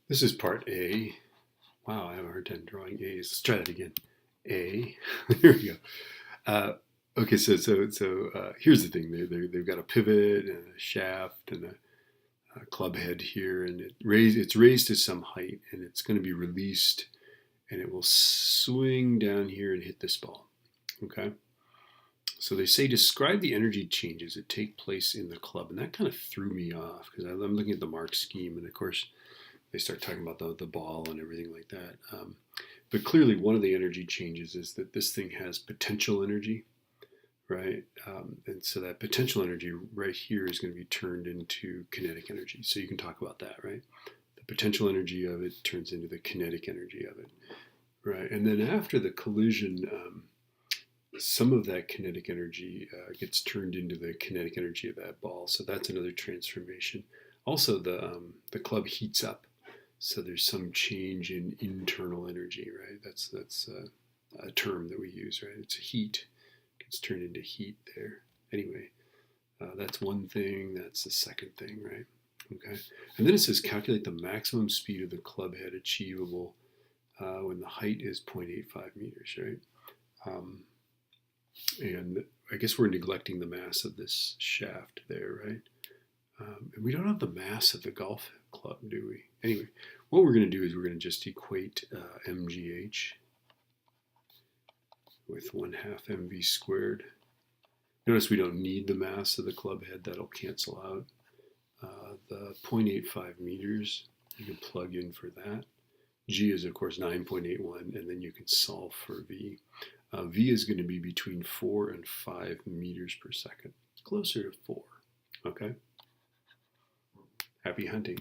This is part A. Wow, I have a hard time drawing A's. Let's try that again. A. There we go. Okay, so here's the thing. They've got a pivot and a shaft and a club head here, and it's raised to some height, and it's going to be released, and it will swing down here and hit this ball. Okay. So they say describe the energy changes that take place in the club, and that kind of threw me off because I'm looking at the mark scheme, and of course they start talking about the ball and everything like that. But clearly, one of the energy changes is that this thing has potential energy, right? And so that potential energy right here is going to be turned into kinetic energy. So you can talk about that, right? The potential energy of it turns into the kinetic energy of it, right? And then after the collision, some of that kinetic energy gets turned into the kinetic energy of that ball. So that's another transformation. Also, the club heats up. So there's some change in internal energy, right? That's a term that we use, right? It's heat. It gets turned into heat there. Anyway, that's one thing. That's the second thing, right? Okay. And then it says calculate the maximum speed of the club head achievable when the height is 0.85 meters, right? And I guess we're neglecting the mass of this shaft there, right? And we don't have the mass of the golf club, do we? Anyway, what we're going to do is we're going to just equate mgh with 1/2 mv squared. Notice we don't need the mass of the club head. That'll cancel out. The 0.85 meters, you can plug in for that. G is, of course, 9.81, and then you can solve for V. V is going to be between 4 and 5 meters per second, closer to 4. Okay? Happy hunting.